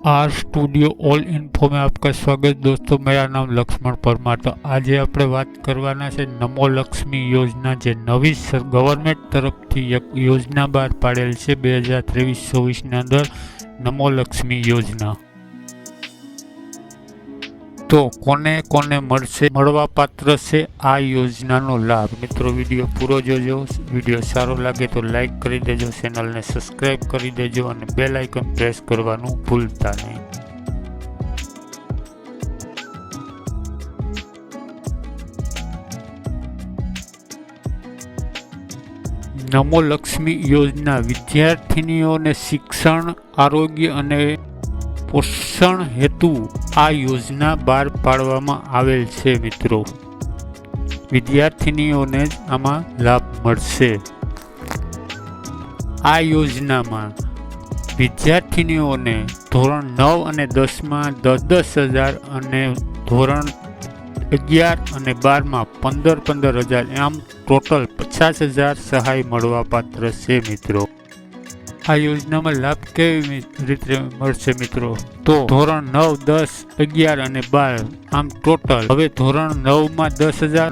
Are studio all info में आपका स्वागत। दोस्तों मेरा नाम लक्ष्मण परमार। तो आज આપણે વાત કરવાના છે નમો લક્ષ્મી યોજના, જે નવી ગવર્મેન્ટ તરફથી એક યોજના બહાર પાડેલ છે 2023-24 અંદર નમો લક્ષ્મી યોજના। તો કોને કોને મળવા પાત્ર છે આ યોજનાનો લાભ? મિત્રો વિડીયો પૂરો જોજો। વિડીયો સારો લાગે તો લાઈક કરી દેજો, ચેનલને સબસ્ક્રાઈબ કરી દેજો અને બેલ આઇકન પ્રેસ કરવાનું ભૂલતા નહીં। નમો લક્ષ્મી યોજના વિદ્યાર્થીનીઓને શિક્ષણ, આરોગ્ય અને પોષણ હેતુ આ યોજના બહાર પાડવામાં આવેલ છે। મિત્રો વિદ્યાર્થીનીઓને જ આમાં લાભ મળશે। આ યોજનામાં વિદ્યાર્થીનીઓને ધોરણ 9 અને 10માં 10,000 અને ધોરણ 11 અને 12માં 15,000 આમ ટોટલ 50,000 સહાય મળવા પાત્ર છે। મિત્રો આ યોજનામાં લાભ કેવી રીતે મળશે? મિત્રો તો ધોરણ 9, 10, 11 અને 12 આમ ટોટલ હવે ધોરણ 9માં 10,000,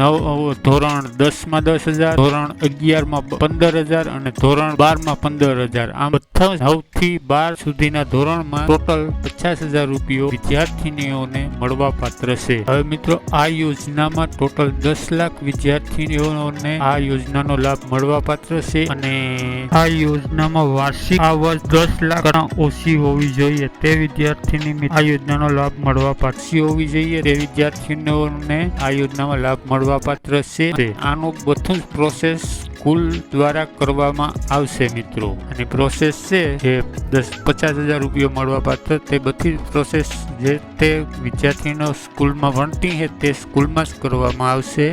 ધોરણ 10માં 10,000, ધોરણ 11માં 15,000 અને ધોરણ 12માં 15,000 આમ બધા 9 થી 12 સુધીના ધોરણમાં ટોટલ 50,000 રૂપિયા વિદ્યાર્થીનીઓને મળવા પાત્ર છે। હવે મિત્રો આ યોજનામાં ટોટલ 10 લાખ વિદ્યાર્થીનીઓને આ યોજનાનો લાભ મળવા પાત્ર છે અને આ યોજનામાં વાર્ષિક આવક 10 લાખ કરતા ઓછી હોવી જોઈએ તે વિદ્યાર્થીની આ યોજનાનો લાભ મળવા પાત્ર હોવી જોઈએ તે વિદ્યાર્થીઓને આ યોજનામાં લાભ મળવા પાત્ર છે। આનું બધું જ પ્રોસેસ સ્કૂલ દ્વારા કરવામાં આવશે। મિત્રો અને પ્રોસેસ છે જે 50,000 રૂપિયા મળવા પાત્ર, તે બધી પ્રોસેસ જે તે વિદ્યાર્થીનો સ્કૂલમાં ભણતી છે તે સ્કૂલમાં જ કરવામાં આવશે।